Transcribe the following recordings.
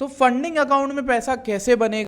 सो funding account में पैसा कैसे बनेगा,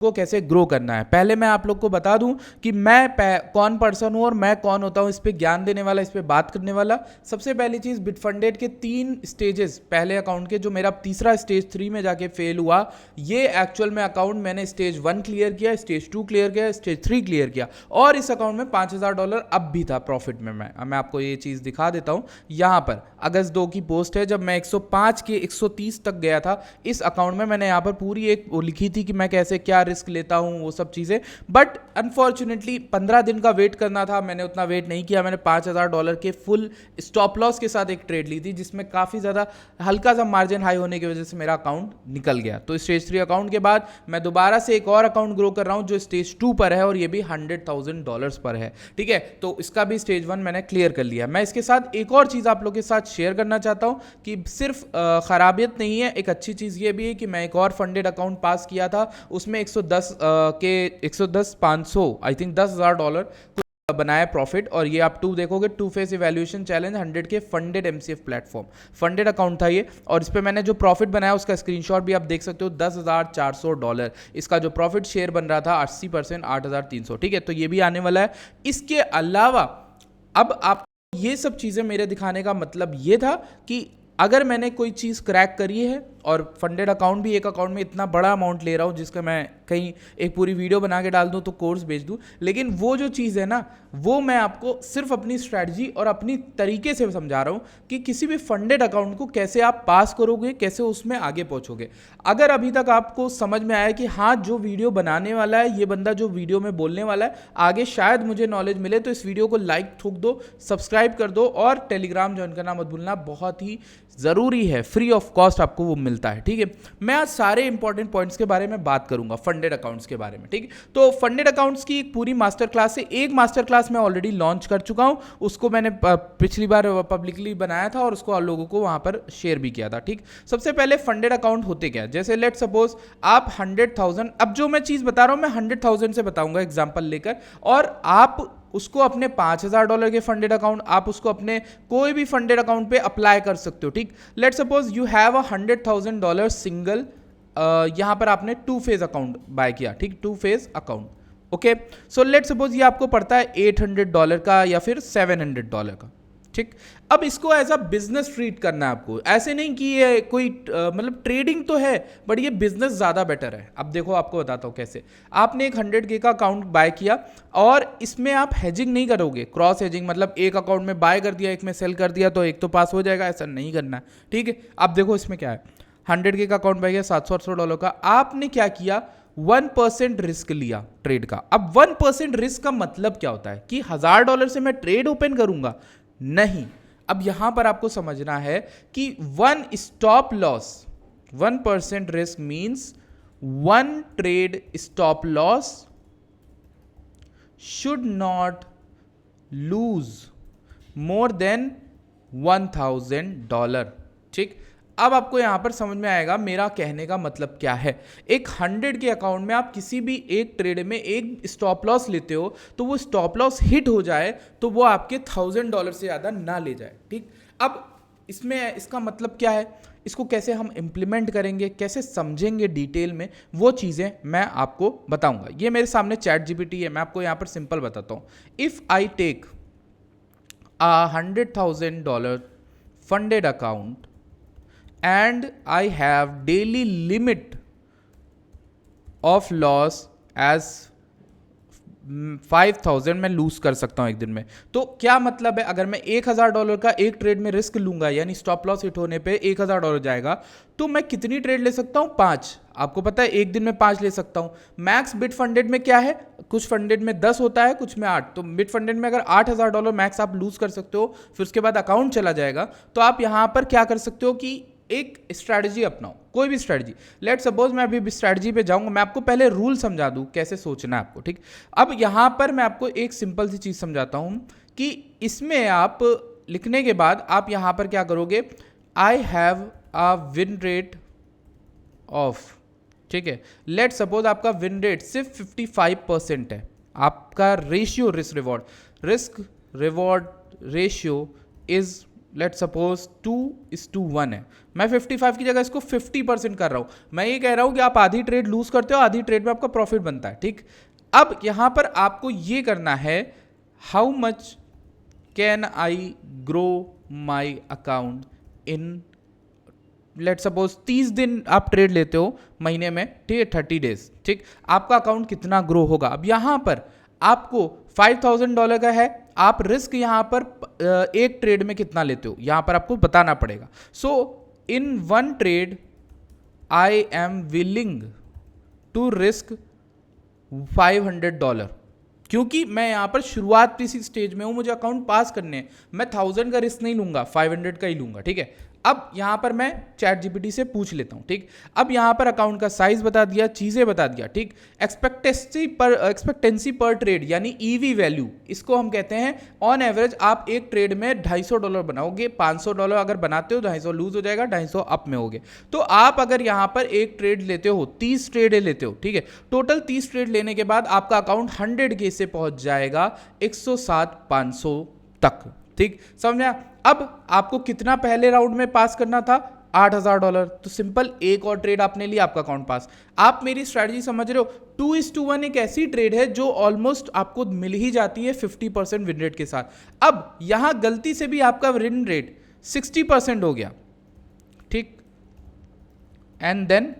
को कैसे ग्रो करना है। पहले मैं आप लोग को बता दूं कि मैं कौन पर्सन हूं और मैं कौन होता हूं, इस पे ज्ञान देने वाला, इस पे बात करने वाला। सबसे पहली चीज, बिटफंडेड के 3 स्टेजेस पहले अकाउंट के, जो मेरा तीसरा स्टेज 3 में जाके फेल हुआ, ये एक्चुअल में अकाउंट मैंने स्टेज 1 क्लियर किया, स्टेज 2 क्लियर किया, स्टेज 3 क्लियर किया, और इस अकाउंट में $5000 अब भी था प्रॉफिट में। मैं आपको ये चीज दिखा देता हूं। यहां पर अगस्त 2 की पोस्ट है, जब मैं 105 के 130 तक गया था इस अकाउंट में। मैंने यहाँ पर पूरी एक वो लिखी थी कि मैं कैसे क्या रिस्क लेता हूँ, वो सब चीज़ें। बट अनफॉर्चुनेटली 15 दिन का वेट करना था, मैंने उतना वेट नहीं किया। मैंने $5000 के फुल स्टॉप लॉस के साथ एक ट्रेड ली थी, जिसमें काफ़ी ज़्यादा हल्का सा मार्जिन हाई होने की वजह से मेरा अकाउंट निकल गया। तो स्टेज 3 अकाउंट के बाद मैं दोबारा से एक और अकाउंट ग्रो कर रहा हूँ जो स्टेज 2 पर है, और ये भी $100,000 पर है। ठीक है, तो इसका भी स्टेज 1 मैंने क्लियर कर लिया। मैं इसके साथ एक और चीज़ आप लोग के साथ शेयर करना चाहता हूँ कि सिर्फ खराबियत नहीं है, एक अच्छी चीज़ ये भी है कि मैं एक और फंडेड अकाउंट पास किया था, उसमें 110 500 आई थिंक $10,000 बनाया प्रॉफिट। और ये आप देखोगे 2 फेस इवैल्यूएशन चैलेंज 100 के funded MCF platform, funded account था ये। और इस पे मैंने जो प्रॉफिट बनाया उसका स्क्रीनशॉट भी आप देख सकते हो, $10,400। इसका जो प्रॉफिट शेयर बन रहा था 80%, 8,300। ठीक है, तो ये भी आने वाला है। इसके अलावा अब आप, ये सब चीज़ें मेरे दिखाने का मतलब ये था कि अगर मैंने कोई चीज़ क्रैक करी है, और फंडेड अकाउंट भी, एक अकाउंट में इतना बड़ा अमाउंट ले रहा हूँ जिसका मैं कहीं एक पूरी वीडियो बना के डाल दूँ तो कोर्स बेच दूँ, लेकिन वो जो चीज़ है ना, वो मैं आपको सिर्फ अपनी स्ट्रैटेजी और अपनी तरीके से समझा रहा हूँ कि किसी भी फंडेड अकाउंट को कैसे आप पास करोगे, कैसे उसमें आगे पहुँचोगे। अगर अभी तक आपको समझ में आया कि हाँ, जो वीडियो बनाने वाला है ये बंदा, जो वीडियो में बोलने वाला है, आगे शायद मुझे नॉलेज मिले, तो इस वीडियो को लाइक ठोक दो, सब्सक्राइब कर दो, और टेलीग्राम ज्वाइन करना मत भूलना, बहुत ही ज़रूरी है, फ्री ऑफ कॉस्ट आपको वो मिलता है। ठीक है, मैं आज सारे इंपॉर्टेंट पॉइंट्स के बारे में बात करूंगा, फंडेड अकाउंट्स के बारे में। ठीक है, तो फंडेड अकाउंट्स की एक पूरी मास्टर क्लास है, एक मास्टर क्लास मैं ऑलरेडी लॉन्च कर चुका हूं, उसको मैंने पिछली बार पब्लिकली बनाया था और उसको लोगों को वहां पर शेयर भी किया था। ठीक, सबसे पहले फंडेड अकाउंट होते क्या है, जैसे लेट सपोज आप 100,000, अब जो मैं चीज़ बता रहा हूं मैं 100,000 से बताऊंगा एग्जाम्पल लेकर, और आप उसको अपने $5,000 के फंडेड अकाउंट, आप उसको अपने कोई भी फंडेड अकाउंट पे अप्लाई कर सकते हो। ठीक, let suppose you have $100,000 single, यहां पर आपने 2 फेज अकाउंट बाय किया। ठीक, 2 phase account, okay. So let suppose ये आपको पड़ता है $800 का या फिर $700 का। ठीक, अब इसको एज अ बिजनेस ट्रीट करना है आपको, ऐसे नहीं कि ये कोई मतलब ट्रेडिंग तो है, बट ये बिजनेस ज़्यादा बेटर है। अब देखो, आपको बताता हूँ कैसे। आपने एक 100K का अकाउंट बाय किया, और इसमें आप हेजिंग नहीं करोगे, क्रॉस हेजिंग, मतलब एक अकाउंट में बाय कर दिया, एक में सेल कर दिया, तो एक तो पास हो जाएगा, ऐसा नहीं करना है। ठीक है, अब देखो इसमें क्या है, 100K का अकाउंट बाय किया, $700 का, आपने क्या किया, 1% रिस्क लिया ट्रेड का। अब 1% रिस्क का मतलब क्या होता है कि $1000 से मैं ट्रेड ओपन करूंगा, नहीं। अब यहां पर आपको समझना है कि 1 stop loss, 1% risk means 1 trade stop loss should not lose more than $1,000। ठीक, अब आपको यहां पर समझ में आएगा मेरा कहने का मतलब क्या है। एक 100 के अकाउंट में आप किसी भी एक ट्रेड में एक स्टॉप लॉस लेते हो, तो वो स्टॉप लॉस हिट हो जाए तो वो आपके $1,000 से ज़्यादा ना ले जाए। ठीक, अब इसमें इसका मतलब क्या है, इसको कैसे हम इम्प्लीमेंट करेंगे, कैसे समझेंगे डिटेल में, वो चीज़ें मैं आपको बताऊंगा। ये मेरे सामने ChatGPT है, मैं आपको यहाँ पर सिंपल बताता हूँ। If I take $100,000 funded account and I have daily limit of loss as 5,000 मैं लूज कर सकता हूं एक दिन में। तो क्या मतलब है, अगर मैं $1,000 का एक ट्रेड में रिस्क लूंगा, यानी स्टॉप लॉस हिट होने पे $1,000 जाएगा, तो मैं कितनी ट्रेड ले सकता हूं, 5। आपको पता है एक दिन में 5 ले सकता हूं। मैक्स बिट फंडेड में क्या है, कुछ फंडेड में 10 होता है, कुछ में 8। तो बिट फंडेड में अगर $8,000 मैक्स आप लूज कर सकते हो, फिर उसके बाद अकाउंट चला जाएगा, तो आप यहां पर क्या कर सकते हो कि एक स्ट्रैटेजी अपनाओ, कोई भी स्ट्रैटेजी। लेट सपोज मैं अभी स्ट्रैटेजी पे जाऊंगा, मैं आपको पहले रूल समझा दूं कैसे सोचना है आपको। ठीक, अब यहां पर मैं आपको एक सिंपल सी चीज समझाता हूं कि इसमें आप लिखने के बाद आप यहां पर क्या करोगे, I have a win rate of, ठीक है, लेट सपोज आपका विन रेट सिर्फ 55% है, आपका ratio risk reward ratio is let suppose 2:1 है, मैं 55 की जगह इसको 50% कर रहा हूं। मैं ये कह रहा हूं कि आप आधी ट्रेड लूज करते हो, आधी ट्रेड में आपका प्रॉफिट बनता है, ठीक। अब यहां पर आपको ये करना है, how much can I grow my account in, let suppose 30 दिन आप ट्रेड लेते हो महीने में, ठीक है, 30 डेज, ठीक। आपका अकाउंट कितना ग्रो होगा। अब यहां पर आपको $5,000 का है, आप रिस्क यहां पर एक ट्रेड में कितना लेते हो यहां पर आपको बताना पड़ेगा। So in one trade I am willing to risk $500, क्योंकि मैं यहां पर शुरुआत इसी स्टेज में हूं, मुझे अकाउंट पास करने हैं, मैं 1000 का रिस्क नहीं लूंगा, 500 का ही लूंगा, ठीक है। अब यहां पर मैं चैट जीपीटी से पूछ लेता हूं, ठीक। अब यहां पर अकाउंट का साइज बता दिया, चीजें बता दिया, ठीक। एक्सपेक्टेंसी पर ट्रेड यानी ईवी वैल्यू, इसको हम कहते हैं ऑन एवरेज आप एक ट्रेड में $250 बनाओगे, $500 अगर बनाते हो, 250 लूज हो जाएगा, 250 अप में होगे। तो आप अगर यहां पर एक ट्रेड लेते हो, 30 ट्रेड लेते हो, ठीक है, टोटल 30 ट्रेड लेने के बाद आपका अकाउंट 100K से पहुंच जाएगा 107,500 तक, ठीक, समझ में। अब आपको कितना पहले राउंड में पास करना था, $8,000, तो सिंपल एक और ट्रेड आपने लिया, आपका अकाउंट पास। आप मेरी स्ट्रैटेजी समझ रहे हो। 2:1 एक ऐसी ट्रेड है जो ऑलमोस्ट आपको मिल ही जाती है 50% विन रेट के साथ। अब यहां गलती से भी आपका विन रेट 60% हो गया, ठीक, एंड देन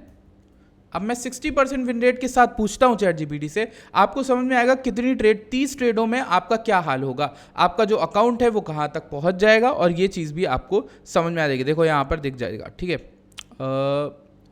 अब मैं 60% विन रेट के साथ पूछता हूं चैट जीपीटी से, आपको समझ में आएगा कितनी ट्रेड, 30 ट्रेडों में आपका क्या हाल होगा, आपका जो अकाउंट है वो कहां तक पहुंच जाएगा, और ये चीज़ भी आपको समझ में आ जाएगी। देखो यहां पर दिख जाएगा, ठीक है,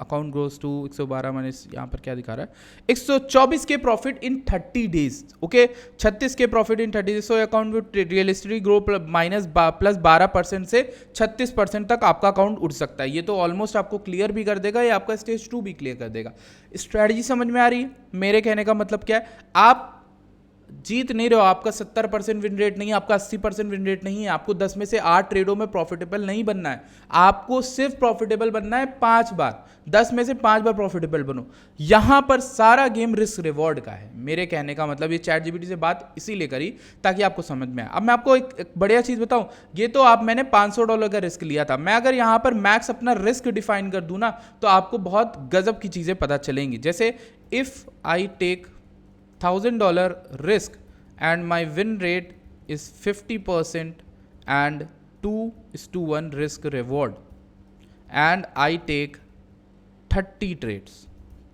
अकाउंट ग्रोस टू 112 माइनस, यहाँ पर क्या दिखा रहा है, 124 के प्रॉफिट इन 30 डेज, ओके, 36 के profit in 30 days. So account realistically grow plus 12% से 36% तक आपका अकाउंट उठ सकता है। ये तो ऑलमोस्ट आपको क्लियर भी कर देगा, ये आपका स्टेज 2 भी क्लियर कर देगा। स्ट्रैटेजी समझ में आ रही है। मेरे कहने का मतलब क्या है, आप जीत नहीं रहे हो, आपका 70% विन रेट नहीं है, आपका 80% विन रेट नहीं है, आपको 10 में से 8 ट्रेडों में प्रॉफिटेबल नहीं बनना है, आपको सिर्फ प्रॉफिटेबल बनना है 5 बार, 10 में से 5 बार प्रॉफिटेबल बनो। यहां पर सारा गेम रिस्क रिवॉर्ड का है। मेरे कहने का मतलब, ये चैट जीपीटी से बात इसीलिए करी ताकि आपको समझ में आए। अब मैं आपको एक बढ़िया चीज बताऊं, ये तो आप मैंने $500 का रिस्क लिया था, मैं अगर यहां पर मैक्स अपना रिस्क डिफाइन कर दूं ना, तो आपको बहुत गजब की चीजें पता चलेंगी। जैसे if I take $1,000 risk and my win rate is 50% and 2:1 risk reward and I take 30 trades,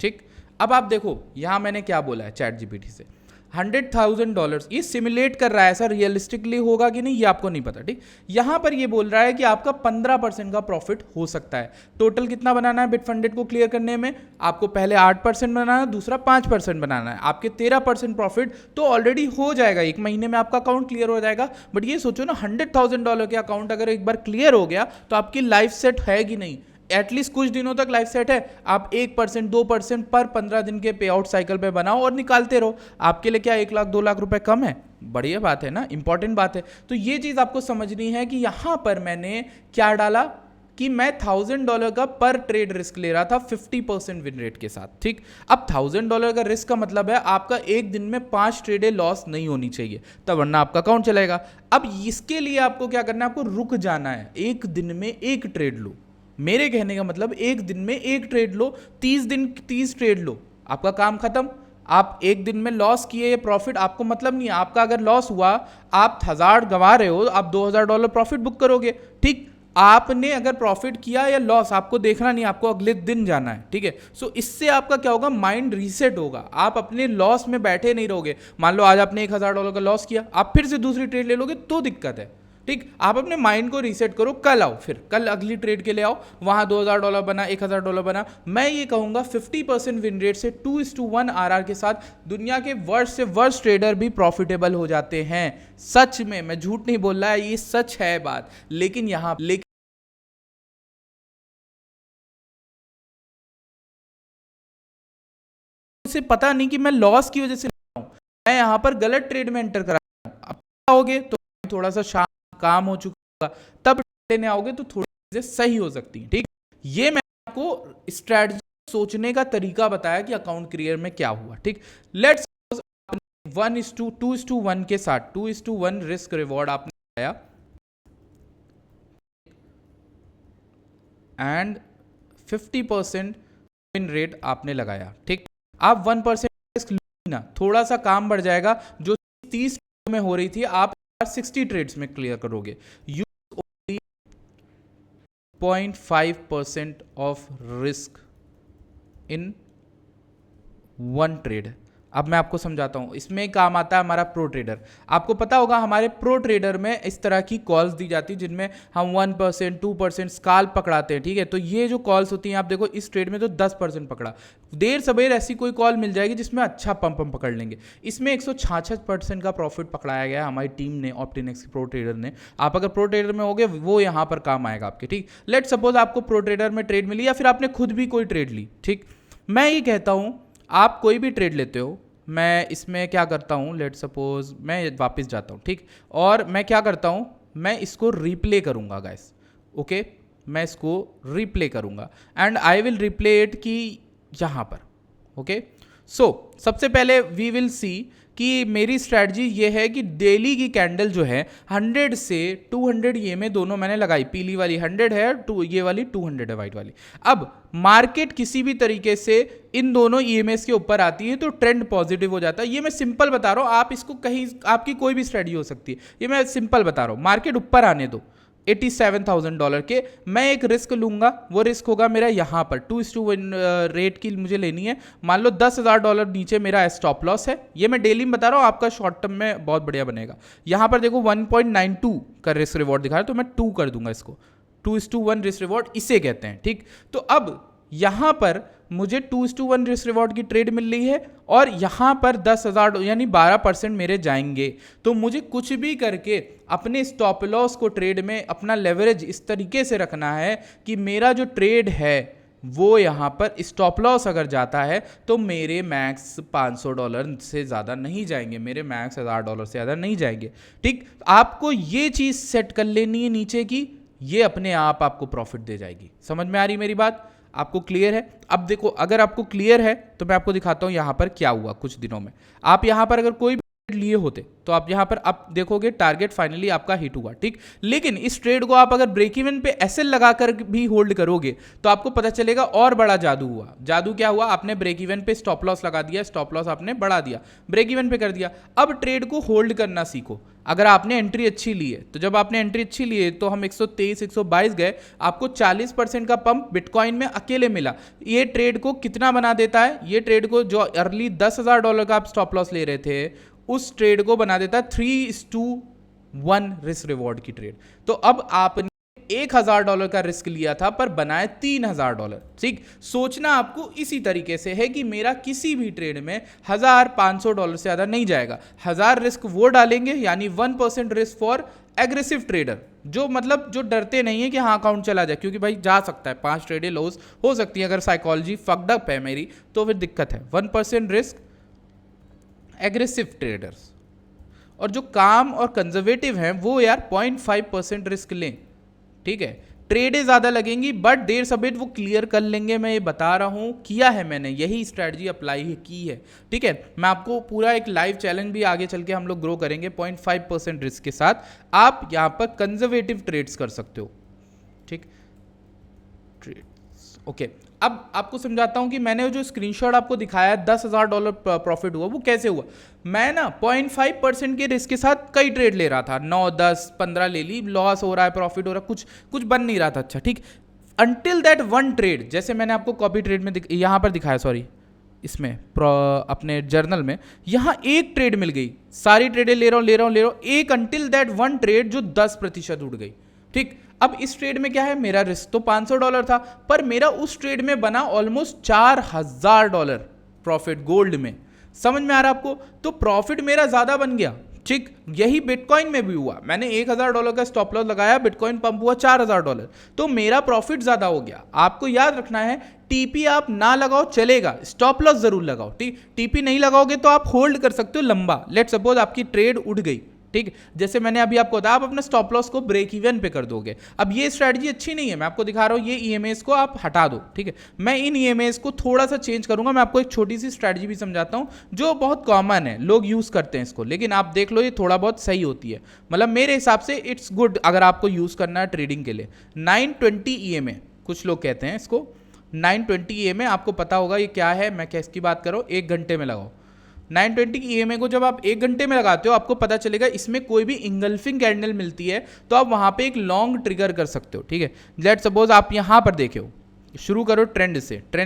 ठीक। अब आप देखो यहां मैंने क्या बोला है चैट जीपीटी से, $100,000 ये सिमुलेट कर रहा है, ऐसा रियलिस्टिकली होगा कि नहीं ये आपको नहीं पता, ठीक। यहां पर ये बोल रहा है कि आपका 15% का प्रॉफिट हो सकता है। टोटल कितना बनाना है बिटफंडेड को क्लियर करने में, आपको पहले 8% बनाना है, दूसरा 5% बनाना है, आपके 13% प्रॉफिट तो ऑलरेडी हो जाएगा, एक महीने में आपका अकाउंट क्लियर हो जाएगा। बट ये सोचो ना, $100,000 के अकाउंट अगर एक बार क्लियर हो गया तो आपकी लाइफ सेट है कि नहीं, एटलीस्ट कुछ दिनों तक लाइफ सेट है। आप 1% 2% पर 15 दिन के पे आउट साइकिल पे बनाओ और निकालते रहो। आपके लिए क्या 1 लाख 2 लाख रुपए कम है? बढ़िया बात है ना, इंपॉर्टेंट बात है। तो ये चीज आपको समझनी है कि यहां पर मैंने क्या डाला कि मैं $1,000 का पर ट्रेड रिस्क ले रहा था 50% विन रेट के साथ, ठीक। अब $1,000 का रिस्क का मतलब है आपका एक दिन में 5 ट्रेडें लॉस नहीं होनी चाहिए, तब वरना आपका अकाउंट चलेगा। अब इसके लिए आपको क्या करना है, आपको रुक जाना है, एक दिन में एक ट्रेड लो। मेरे कहने का मतलब एक दिन में एक ट्रेड लो, 30 दिन 30 ट्रेड लो, आपका काम खत्म। आप एक दिन में लॉस किए प्रॉफिट आपको मतलब नहीं है, आपका अगर लॉस हुआ, आप 1000 गंवा रहे हो, आप $2,000 प्रॉफिट बुक करोगे, ठीक। आपने अगर प्रॉफिट किया या लॉस आपको देखना नहीं, आपको अगले दिन जाना है, ठीक है। सो इससे आपका क्या होगा, माइंड रीसेट होगा, आप अपने लॉस में बैठे नहीं रहोगे। मान लो आज आपने $1,000 का लॉस किया, आप फिर से दूसरी ट्रेड ले लोगे तो दिक्कत है, ठीक। आप अपने माइंड को रीसेट करो, कल आओ, फिर कल अगली ट्रेड के लिए आओ, वहां $2,000 बना, $1,000 बना। मैं ये कहूंगा 50% विन रेट से 2:1 आरआर के साथ दुनिया के वर्स्ट से वर्स्ट ट्रेडर भी प्रॉफिटेबल हो जाते हैं। सच में, मैं झूठ नहीं बोल रहा है, ये सच है बात। लेकिन उसे पता नहीं कि मैं लॉस की वजह से मैं यहां पर गलत ट्रेड में एंटर करा हूं। अब आओगे तो थोड़ा सा शांत काम हो चुका होगा, तब लेने आओगे तो थोड़ी चीजें सही हो सकती हैं, ठीक। ये मैं आपको स्ट्रेटजी सोचने का तरीका बताया कि अकाउंट क्लियर में क्या हुआ, ठीक। लेट्स 1:2:1 के साथ 2:1 रिस्क रिवॉर्ड आपने आया, एंड 50% विन रेट आपने लगाया, ठीक। आप 1% रिस्क ना, थोड़ा सा काम बढ़ जाएगा, जो 30 में हो रही थी आप 60 ट्रेड्स में क्लियर करोगे। You 0.5% of risk in one trade. अब मैं आपको समझाता हूं, इसमें काम आता है हमारा प्रो ट्रेडर। आपको पता होगा हमारे प्रो ट्रेडर में इस तरह की कॉल्स दी जाती है जिनमें हम 1%, 2% स्काल्प पकड़ाते हैं, ठीक है। तो ये जो कॉल्स होती हैं, आप देखो इस ट्रेड में तो 10% पकड़ा, देर सबेर ऐसी कोई कॉल मिल जाएगी जिसमें अच्छा पंप हम पकड़ लेंगे। इसमें 166% का प्रॉफिट पकड़ाया गया हमारी टीम ने, ऑप्टिनेक्स प्रो ट्रेडर ने। आप अगर प्रो ट्रेडर में होगे वो यहाँ पर काम आएगा आपके, ठीक। लेट सपोज आपको प्रो ट्रेडर में ट्रेड मिली या फिर आपने खुद भी कोई ट्रेड ली, ठीक। मैं ये कहता हूँ आप कोई भी ट्रेड लेते हो, मैं इसमें क्या करता हूँ, लेट सपोज मैं वापस जाता हूँ, ठीक। और मैं क्या करता हूँ, मैं इसको रिप्ले करूँगा गाइस, ओके। मैं इसको रिप्ले करूँगा and I will replay it की यहाँ पर, ओके। सो सबसे पहले वी विल सी कि मेरी स्ट्रैटेजी ये है कि डेली की कैंडल जो है 100 से 200 ये में दोनों मैंने लगाई, पीली वाली 100 है, ये वाली 200 है वाइट वाली। अब मार्केट किसी भी तरीके से इन दोनों ईएमएस के ऊपर आती है तो ट्रेंड पॉजिटिव हो जाता है। ये मैं सिंपल बता रहा हूँ, आप इसको कहीं आपकी कोई भी स्ट्रैटेजी हो सकती है, ये मैं सिंपल बता रहा हूँ। मार्केट ऊपर आने दो $87,000 के, मैं एक रिस्क लूंगा, वो रिस्क होगा मेरा यहाँ पर 2:1 रेट की मुझे लेनी है। मान लो $10,000 नीचे मेरा स्टॉप लॉस है, ये मैं डेली में बता रहा हूँ, आपका शॉर्ट टर्म में बहुत बढ़िया बनेगा। यहाँ पर देखो 1.92 का रिस्क रिवॉर्ड दिखा रहा है, तो मैं 2 कर दूंगा इसको, 2:1 रिस्क रिवॉर्ड इसे कहते हैं, ठीक। तो अब यहाँ पर मुझे 2:1 रिस्क रिवॉर्ड की ट्रेड मिल रही है और यहाँ पर 10,000 यानी 12% मेरे जाएंगे। तो मुझे कुछ भी करके अपने स्टॉप लॉस को ट्रेड में अपना लेवरेज इस तरीके से रखना है कि मेरा जो ट्रेड है वो यहाँ पर स्टॉप लॉस अगर जाता है तो मेरे मैक्स $500 से ज़्यादा नहीं जाएंगे, मेरे मैक्स $1,000 से ज़्यादा नहीं जाएंगे, ठीक। आपको ये चीज़ सेट कर लेनी है नीचे की, ये अपने आप आपको प्रॉफिट दे जाएगी। समझ में आ रही मेरी बात? आपको क्लियर है? अब देखो अगर आपको क्लियर है तो मैं आपको दिखाता हूं यहां पर क्या हुआ कुछ दिनों में। आप यहां पर अगर कोई भी लिए होते तो आप यहां पर आप देखोगे टारगेट फाइनली आपका हिट हुआ, ठीक। लेकिन इस ट्रेड को आप अगर ब्रेक इवन पे एसएल लगाकर भी होल्ड करोगे तो आपको पता चलेगा और बड़ा जादू हुआ। जादू क्या हुआ? आपने ब्रेक इवन पे स्टॉप लॉस लगा दिया, स्टॉप लॉस आपने बढ़ा दिया, ब्रेक इवन पे कर दिया। अब ट्रेड को होल्ड करना सीखो। अगर आपने एंट्री अच्छी ली है तो जब आपने एंट्री अच्छी ली है तो हम 123 122 गए, आपको 40% का पंप बिटकॉइन में अकेले मिला। ये ट्रेड को कितना बना देता है? ये ट्रेड को जो अर्ली $10,000 का आप स्टॉप लॉस ले रहे थे उस ट्रेड को बना देता है 3:1 रिस्क रिवॉर्ड की ट्रेड। तो अब आपने $1,000 का रिस्क लिया था पर बनाए $3,000, ठीक। सोचना आपको इसी तरीके से है कि मेरा किसी भी ट्रेड में $1,500 से ज़्यादा नहीं जाएगा। 1000 रिस्क वो डालेंगे, यानी 1% रिस्क फॉर एग्रेसिव ट्रेडर, जो मतलब जो डरते नहीं है कि हाँ अकाउंट चला जाए, क्योंकि भाई जा सकता है, 5 ट्रेडें लॉस हो सकती है। अगर साइकोलॉजी फक्ड अप है मेरी तो फिर दिक्कत है। 1% रिस्क एग्रेसिव ट्रेडर्स, और जो काम और कंजर्वेटिव हैं वो यार 0.5% रिस्क लें, ठीक है। ट्रेडें ज़्यादा लगेंगी बट देर सवेर वो क्लियर कर लेंगे, मैं ये बता रहा हूँ, किया है मैंने, यही स्ट्रैटेजी अप्लाई की है, ठीक है। मैं आपको पूरा एक लाइव चैलेंज भी आगे चल के हम लोग ग्रो करेंगे 0.5% रिस्क के साथ। आप यहाँ पर कंजर्वेटिव ट्रेड्स कर सकते हो, ठीक। Trades okay. अब आपको समझाता हूं कि मैंने जो स्क्रीनशॉट आपको दिखाया $10,000 प्रॉफिट हुआ वो कैसे हुआ। मैं ना 0.5% के रिस्क के साथ कई ट्रेड ले रहा था, 9 10 15 ले ली, लॉस हो रहा है प्रॉफिट हो रहा है, कुछ बन नहीं रहा था अच्छा, ठीक। अंटिल दैट वन ट्रेड, जैसे मैंने आपको कॉपी ट्रेड में यहाँ पर दिखाया, सॉरी इसमें अपने जर्नल में, यहाँ एक ट्रेड मिल गई, सारी ट्रेडें ले रहा हूँ, एक अंटिल दैट वन ट्रेड जो 10% उड़ गई, ठीक। अब इस ट्रेड में क्या है, मेरा रिस्क तो $500 था पर मेरा उस ट्रेड में बना ऑलमोस्ट $4,000 प्रॉफिट गोल्ड में। समझ में आ रहा आपको? तो प्रॉफिट मेरा ज्यादा बन गया, ठीक। यही बिटकॉइन में भी हुआ, मैंने $1,000 का स्टॉप लॉस लगाया, बिटकॉइन पंप हुआ $4,000, तो मेरा प्रॉफिट ज्यादा हो गया। आपको याद रखना है टीपी आप ना लगाओ चलेगा, स्टॉप लॉस जरूर लगाओ, ठीक। टीपी नहीं लगाओगे तो आप होल्ड कर सकते हो लंबा। लेट सपोज आपकी ट्रेड उड़ गई, ठीक, जैसे मैंने अभी आपको बताया, आप अपने स्टॉप लॉस को ब्रेक इवन पे कर दोगे। अब ये स्ट्रैटेजी अच्छी नहीं है, मैं आपको दिखा रहा हूं, ये ईएमएस को आप हटा दो, ठीक है। मैं इन ईएमएस को थोड़ा सा चेंज करूंगा, मैं आपको एक छोटी सी स्ट्रैटेजी भी समझाता हूं जो बहुत कॉमन है, लोग यूज करते हैं इसको, लेकिन आप देख लो ये थोड़ा बहुत सही होती है, मतलब मेरे हिसाब से इट्स गुड अगर आपको यूज करना है ट्रेडिंग के लिए। 920 ईएमए कुछ लोग कहते हैं इसको 920 EMA, आपको पता होगा ये क्या है, मैं क्या इसकी बात कर रहा हूँ, 1 घंटे में लगाओ। 920 EMA को जब आप 1 घंटे में लगाते हो आपको पता चलेगा इसमें कोई भी इंगल्फिंग कैंडल मिलती है तो आप वहाँ पे एक लॉन्ग ट्रिगर कर सकते हो, ठीक है। लेट सपोज आप यहाँ पर देखे हो, शुरू करो ट्रेंड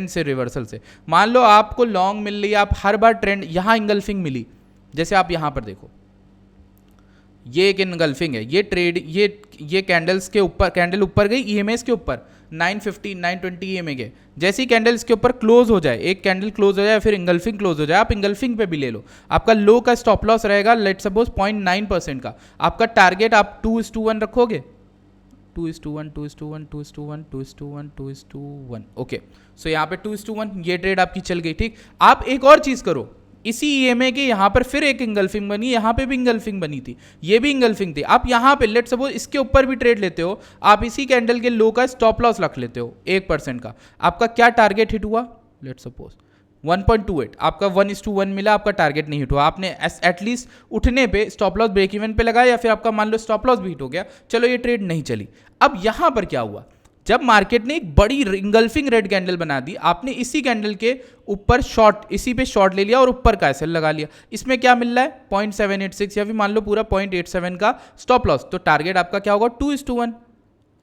से रिवर्सल से, मान लो आपको लॉन्ग मिल रही है, आप हर बार ट्रेंड यहाँ इंगल्फिंग मिली, जैसे आप यहाँ पर देखो ये एक इनगल्फिंग है, ये ट्रेड ये कैंडल्स के ऊपर, कैंडल ऊपर गई ईएमएस के ऊपर 950 920 EMA के, जैसे ही कैंडल इसके ऊपर क्लोज हो जाए, एक कैंडल क्लोज हो जाए फिर इंगल्फिंग क्लोज हो जाए, आप इंगल्फिंग पे भी ले लो, आपका लो का स्टॉप लॉस रहेगा लेट सपोज 0.9% का, आपका टारगेट आप 2:1 रखोगे, 2:1 2:1 2:1 2:1 2:1, ओके। सो यहाँ पे 2:1 ये ट्रेड आपकी चल गई, ठीक। आप एक और चीज करो, इसी EMA के यहाँ पर फिर एक इंगल्फिंग बनी, यहाँ पे भी इंगल्फिंग बनी थी, ये भी इंगल्फिंग थी, आप यहाँ पे लेट सपोज इसके ऊपर भी ट्रेड लेते हो, आप इसी कैंडल के लो का स्टॉप लॉस रख लेते हो 1% का, आपका क्या टारगेट हिट हुआ, लेट सपोज 1.28, आपका 1:1 मिला, आपका टारगेट नहीं हिट हुआ, आपने एटलीस्ट उठने पे स्टॉप लॉस ब्रेक इवन पे लगाया, या फिर आपका मान लो स्टॉप लॉस भी हिट हो गया, चलो ये ट्रेड नहीं चली। अब यहां पर क्या हुआ, जब मार्केट ने एक बड़ी इंगल्फिंग रेड कैंडल बना दी, आपने इसी कैंडल के ऊपर शॉर्ट, इसी पे शॉर्ट ले लिया और ऊपर का एसएल लगा लिया, इसमें क्या मिल रहा है 0.786 या फिर मान लो पूरा 0.87 का स्टॉप लॉस, तो टारगेट आपका क्या होगा 2:1,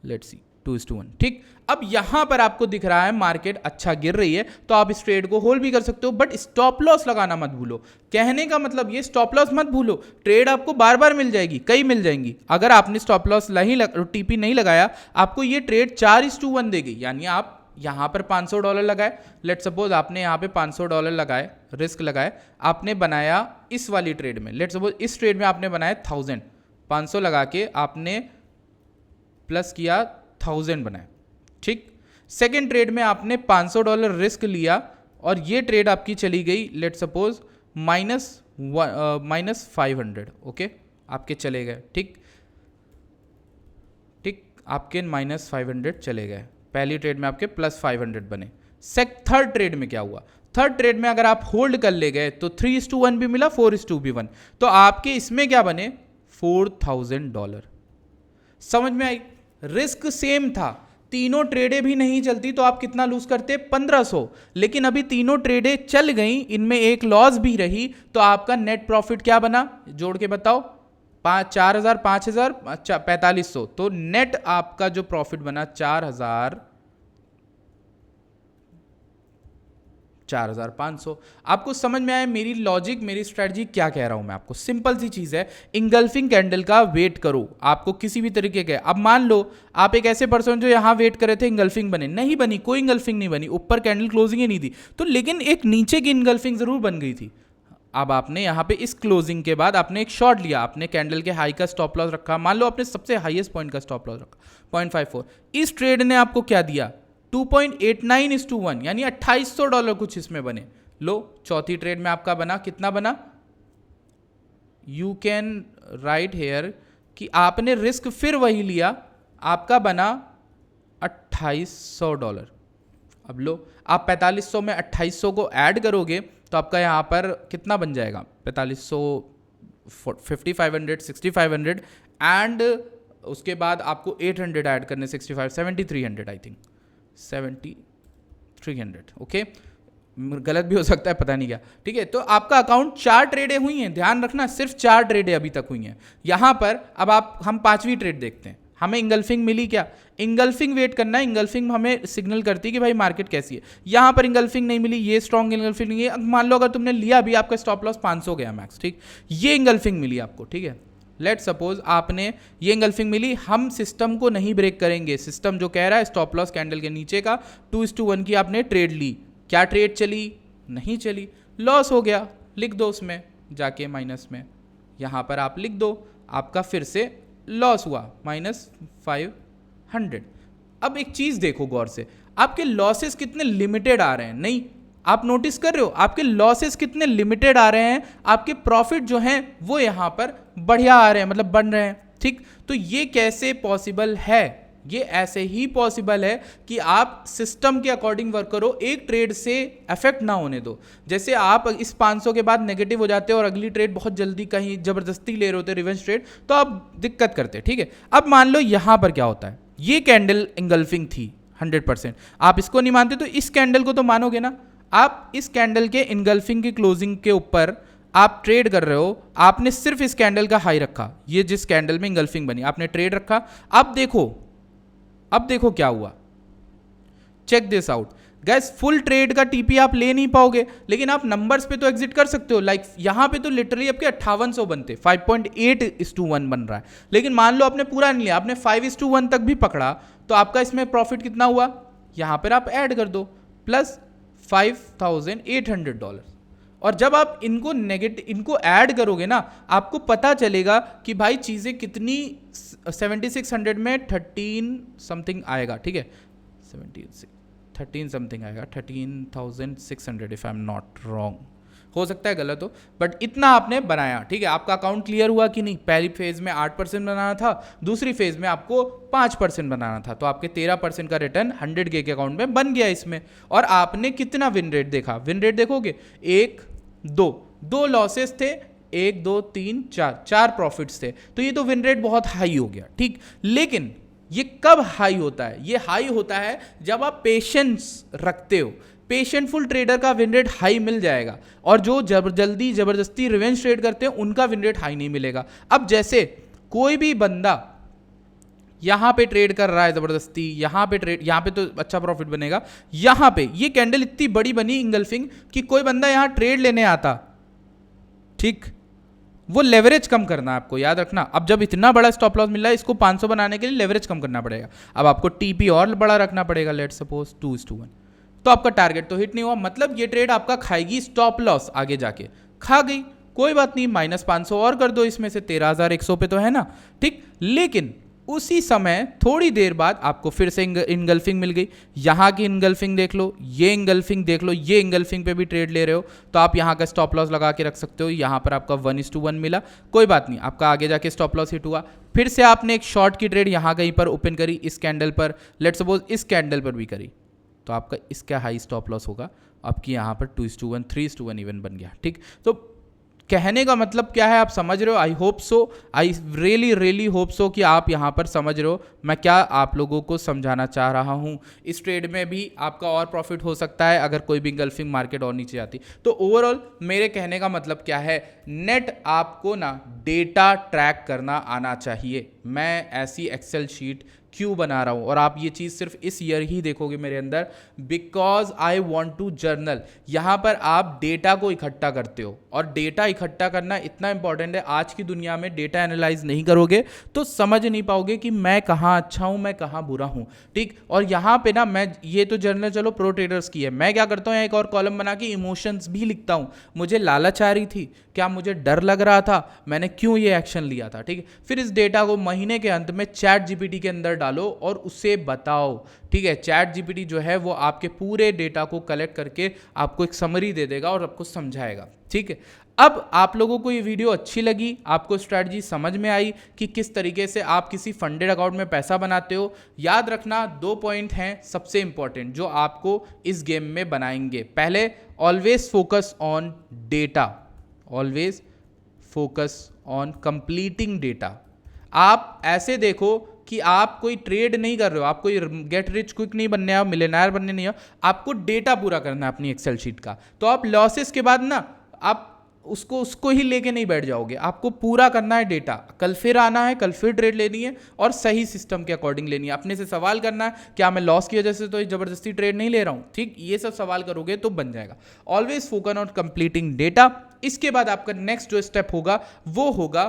लेट्स सी 2:1, ठीक। अब यहां पर आपको दिख रहा है मार्केट अच्छा गिर रही है तो आप इस ट्रेड को होल्ड भी कर सकते हो, बट स्टॉप लॉस लगाना मत भूलो। कहने का मतलब ये स्टॉप लॉस मत भूलो, ट्रेड आपको बार बार मिल जाएगी, कई मिल जाएंगी, अगर आपने स्टॉप लॉस टीपी नहीं लगाया आपको ये ट्रेड 4:1 देगी, यानी आप यहां पर $500 लगाए, लेट सपोज आपने यहां पे $500 लगाए, रिस्क लगाए, आपने बनाया इस वाली ट्रेड में, लेट सपोज इस ट्रेड में आपने बनाया 1000, 500 लगा के आपने प्लस किया 1000 बनाए, ठीक। सेकेंड ट्रेड में आपने $500 रिस्क लिया और ये ट्रेड आपकी चली गई लेट सपोज -500, ओके, आपके चले गए, ठीक ठीक, आपके -500 चले गए, पहली ट्रेड में आपके +500 बने। थर्ड ट्रेड में क्या हुआ, थर्ड ट्रेड में अगर आप होल्ड कर ले गए तो 3:1 भी मिला, 4:1, तो आपके इसमें क्या बने $4000, समझ में आई। रिस्क सेम था, तीनों ट्रेडें भी नहीं चलती तो आप कितना लूज करते 1500, लेकिन अभी तीनों ट्रेडें चल गई, इनमें एक लॉस भी रही, तो आपका नेट प्रॉफिट क्या बना, जोड़ के बताओ, 4000 5000 4500, तो नेट आपका जो प्रॉफिट बना 4500। आपको समझ में आया मेरी लॉजिक, मेरी स्ट्रेटजी क्या कह रहा हूं मैं आपको, सिंपल सी चीज है, इंगल्फिंग कैंडल का वेट करो, आपको किसी भी तरीके के, अब मान लो आप एक ऐसे पर्सन जो यहां वेट कर रहे थे इंगल्फिंग बने, नहीं बनी, कोई इंगल्फिंग नहीं बनी, ऊपर कैंडल क्लोजिंग ही नहीं थी, तो लेकिन एक नीचे की इंगल्फिंग जरूर बन गई थी। अब आपने यहाँ पे इस क्लोजिंग के बाद आपने एक शॉर्ट लिया, आपने कैंडल के हाई का स्टॉप लॉस रखा, मान लो आपने सबसे हाईएस्ट पॉइंट का स्टॉप लॉस रखा 0.54, इस ट्रेड ने आपको क्या दिया 2.89:1, यानी $2800 कुछ इसमें बने। लो चौथी ट्रेड में आपका बना, कितना बना, यू कैन राइट हेयर कि आपने रिस्क फिर वही लिया, आपका बना $2800। अब लो आप 4500 में 2800 को ऐड करोगे तो आपका यहाँ पर कितना बन जाएगा 4500 5500 6500 एंड उसके बाद आपको 800 ऐड करने 65 7300 आई थिंक 7300, ओके, गलत भी हो सकता है, पता नहीं क्या, ठीक है। तो आपका अकाउंट 4 ट्रेडें हुई हैं, ध्यान रखना, सिर्फ 4 ट्रेडें अभी तक हुई हैं यहाँ पर। अब हम 5वीं ट्रेड देखते हैं, हमें इंगल्फिंग मिली क्या, इंगल्फिंग वेट करना है, इंगल्फिंग हमें सिग्नल करती है कि भाई मार्केट कैसी है, यहाँ पर इंगल्फिंग नहीं मिली, ये स्ट्रॉन्ग इंगल्फिंग नहीं है, मान लो अगर तुमने लिया भी आपका स्टॉप लॉस 500 गया मैक्स, ठीक, ये इंगल्फिंग मिली आपको, ठीक है। लेट सपोज आपने ये इंगल्फिंग मिली, हम सिस्टम को नहीं ब्रेक करेंगे, सिस्टम जो कह रहा है स्टॉप लॉस कैंडल के नीचे का 2:1 की आपने ट्रेड ली, क्या ट्रेड चली, नहीं चली, लॉस हो गया, लिख दो उसमें जाके माइनस में, यहाँ पर आप लिख दो, आपका फिर से लॉस हुआ -500। अब एक चीज देखो गौर से, आपके लॉसेस कितने लिमिटेड आ रहे हैं, नहीं आप नोटिस कर रहे हो आपके लॉसेस कितने लिमिटेड आ रहे हैं, आपके प्रॉफिट जो हैं वो यहां पर बढ़िया आ रहे हैं, मतलब बढ़ रहे हैं, ठीक। तो ये कैसे पॉसिबल है, ये ऐसे ही पॉसिबल है कि आप सिस्टम के अकॉर्डिंग वर्क करो, एक ट्रेड से अफेक्ट ना होने दो। जैसे आप इस 500 के बाद नेगेटिव हो जाते हो और अगली ट्रेड बहुत जल्दी कहीं जबरदस्ती ले रहे होते रिवेंज ट्रेड, तो आप दिक्कत करते, ठीक है। अब मान लो यहां पर क्या होता है, ये कैंडल इंगल्फिंग थी 100%। आप इसको नहीं मानते तो इस कैंडल को तो मानोगे ना। आप इस कैंडल के इनगल्फिंग की क्लोजिंग के ऊपर आप ट्रेड कर रहे हो, आपने सिर्फ इस कैंडल का हाई रखा, ये जिस कैंडल में इनगल्फिंग बनी आपने ट्रेड रखा। अब देखो क्या हुआ, check this out guys. Full trade का टीपी आप ले नहीं पाओगे, लेकिन आप नंबर्स पे तो एग्जिट कर सकते हो। लाइक यहां पे तो लिटरली आपके 5800 बनते, 5.8:1 बन रहा है। लेकिन मान लो आपने पूरा नहीं लिया, आपने 5:1 तक भी पकड़ा, तो आपका इसमें प्रॉफिट कितना हुआ, यहां पर आप ऐड कर दो प्लस $5,800। और जब आप इनको ऐड करोगे ना, आपको पता चलेगा कि भाई चीजें कितनी 7600 में 13 समथिंग आएगा, ठीक है 13 समथिंग आएगा, 13,600 if I am not wrong, हो सकता है गलत हो, बट इतना आपने बनाया, ठीक है। आपका अकाउंट क्लियर हुआ कि नहीं। पहली फेज में 8% बनाना था, दूसरी फेज में आपको 5% बनाना था, तो आपके 13% का रिटर्न 100K के अकाउंट में बन गया इसमें। और आपने कितना विन रेट देखा, विन रेट देखोगे 1 2 लॉसेस थे, 1 2 3 4 प्रॉफिट्स थे, तो ये तो विन रेट बहुत हाई हो गया, ठीक। लेकिन ये कब हाई होता है, ये हाई होता है जब आप पेशेंस रखते हो। पेशेंटफुल ट्रेडर का विन रेट हाई मिल जाएगा, और जो जल्दी जबरदस्ती रिवेंज ट्रेड करते हैं उनका विन रेट हाई नहीं मिलेगा। अब जैसे कोई भी बंदा यहां पे ट्रेड कर रहा है जबरदस्ती, यहां पे तो अच्छा प्रॉफिट बनेगा, यहां पे ये कैंडल इतनी बड़ी बनी इंगल्फिंग कि कोई बंदा यहां ट्रेड लेने आता, ठीक, वो लेवरेज कम करना है आपको, याद रखना। अब जब इतना बड़ा स्टॉप लॉस मिल रहा है, इसको 500 बनाने के लिए लेवरेज कम करना पड़ेगा। अब आपको टीपी और बड़ा रखना पड़ेगा, लेट्स सपोज 2:1, तो आपका टारगेट तो हिट नहीं हुआ, मतलब ये ट्रेड आपका खाएगी स्टॉप लॉस, आगे जाके खा गई, कोई बात नहीं, -500 और कर दो इसमें से, 13,100 पे तो है ना, ठीक। लेकिन उसी समय थोड़ी देर बाद आपको फिर से इनगल्फिंग मिल गई, यहां की इनगल्फिंग देख लो, ये इनगल्फिंग देख लो, ये इनगल्फिंग पे भी ट्रेड ले रहे हो, तो आप यहां का स्टॉप लॉस लगा के रख सकते हो। यहां पर आपका 1:1 मिला, कोई बात नहीं, आपका आगे जाके स्टॉप लॉस हिट हुआ। फिर से आपने एक शॉर्ट की ट्रेड यहां कहीं पर ओपन करी, इस कैंडल पर, लेट्स सपोज इस कैंडल पर भी करी, तो आपका इसका हाई स्टॉप लॉस होगा, आपकी यहां पर 2:1 3:1 इवन बन गया, ठीक। तो कहने का मतलब क्या है, आप समझ रहे हो। I hope so, I really hope so कि आप यहाँ पर समझ रहे हो मैं क्या आप लोगों को समझाना चाह रहा हूँ। इस ट्रेड में भी आपका और प्रॉफिट हो सकता है अगर कोई भी इंगल्फिंग मार्केट और नीचे आती। तो ओवरऑल मेरे कहने का मतलब क्या है, नेट आपको ना डेटा ट्रैक करना आना चाहिए। मैं ऐसी एक्सेल शीट क्यों बना रहा हूं, और आप ये चीज सिर्फ इस ईयर ही देखोगे मेरे अंदर, because I want to journal. यहां पर आप डेटा को इकट्ठा करते हो, और डेटा इकट्ठा करना इतना इंपॉर्टेंट है। आज की दुनिया में डेटा एनालाइज नहीं करोगे तो समझ नहीं पाओगे कि मैं कहां अच्छा हूं, मैं कहां बुरा हूं, ठीक। और यहां पे ना मैं ये तो जर्नल चलो प्रो ट्रेडर्स की है, मैं क्या करता हूं, एक और कॉलम बना के इमोशंस भी लिखता हूं। मुझे लालच आ रही थी क्या, मुझे डर लग रहा था, मैंने क्यों ये एक्शन लिया था, ठीक है। फिर इस डेटा को महीने के अंत में चैट जीपीटी के अंदर डालो और उसे बताओ, ठीक है। चैट जीपीटी जो है वो आपके पूरे डेटा को कलेक्ट करके आपको एक समरी दे देगा और आपको समझाएगा, ठीक है। अब आप लोगों को ये वीडियो अच्छी लगी, आपको स्ट्रैटेजी समझ में आई कि किस तरीके से आप किसी फंडेड अकाउंट में पैसा बनाते हो। याद रखना 2 पॉइंट हैं सबसे इंपॉर्टेंट जो आपको इस गेम में बनाएंगे। पहले, always focus on data, always focus on completing data. आप ऐसे देखो कि आप कोई ट्रेड नहीं कर रहे हो, आप कोई गेट रिच क्विक नहीं बनने हो, मिलियनेयर बनने नहीं हो, आपको डेटा पूरा करना है अपनी एक्सेल शीट का। तो आप लॉसेस के बाद ना आप उसको ही लेके नहीं बैठ जाओगे, आपको पूरा करना है डेटा। कल फिर आना है, कल फिर ट्रेड लेनी है और सही सिस्टम के अकॉर्डिंग लेनी है। अपने से सवाल करना है, क्या मैं लॉस की वजह से तो जबरदस्ती ट्रेड नहीं ले रहा हूं, ठीक। ये सब सवाल करोगे तो बन जाएगा। Always focus on completing data. इसके बाद आपका नेक्स्ट जो स्टेप होगा वो होगा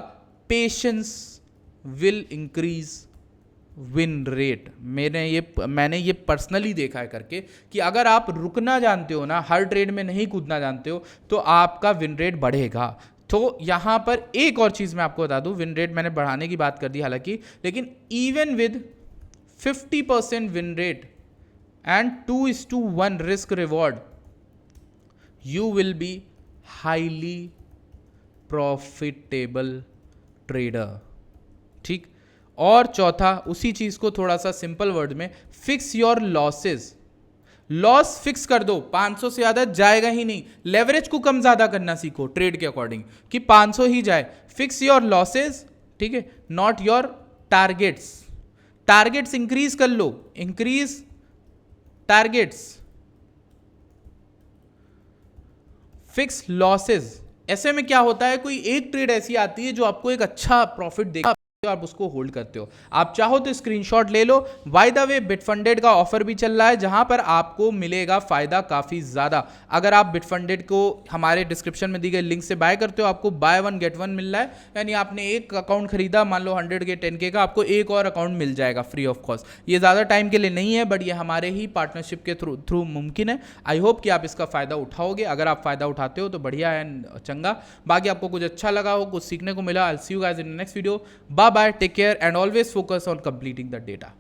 patience will increase win rate. मैंने ये पर्सनली देखा है करके कि अगर आप रुकना जानते हो ना, हर ट्रेड में नहीं कूदना जानते हो, तो आपका विन रेट बढ़ेगा। तो यहां पर एक और चीज मैं आपको बता दूं, विन रेट मैंने बढ़ाने की बात कर दी हालांकि, लेकिन even with 50% win rate and 2:1 risk reward, you will be highly profitable trader, ठीक। और चौथा, उसी चीज को थोड़ा सा सिंपल वर्ड में, fix your losses. Loss fix कर दो, 500 से ज्यादा जाएगा ही नहीं। लेवरेज को कम ज्यादा करना सीखो ट्रेड के अकॉर्डिंग कि 500 ही जाए। फिक्स योर लॉसेस, ठीक है, not your targets. Targets increase कर लो, इंक्रीज टारगेट्स, फिक्स लॉसेस। ऐसे में क्या होता है, कोई एक ट्रेड ऐसी आती है जो आपको एक अच्छा प्रॉफिट देगा, आप उसको होल्ड करते हो। आप चाहो तो स्क्रीनशॉट ले लो। बाय द वे बिटफंडेड का ऑफर भी चल रहा है जहां पर आपको मिलेगा फायदा काफी ज्यादा। अगर आप बिटफंडेड को हमारे डिस्क्रिप्शन में दी गई लिंक से बाय करते हो, आपको बाय वन गेट वन मिल रहा है, यानी आपने एक अकाउंट खरीदा, मान लो 100 के 10K का, आपको एक और अकाउंट मिल जाएगा फ्री ऑफ कॉस्ट। ये ज्यादा टाइम के लिए नहीं है, बट ये हमारे ही पार्टनरशिप के थ्रू मुमकिन है। आई होप कि आप इसका फायदा उठाओगे। अगर आप फायदा उठाते हो तो बढ़िया है, चंगा। बाकी आपको कुछ अच्छा लगा हो, कुछ सीखने को मिला, I will see you guys in next video. Bye bye, take care, and always focus on completing the data.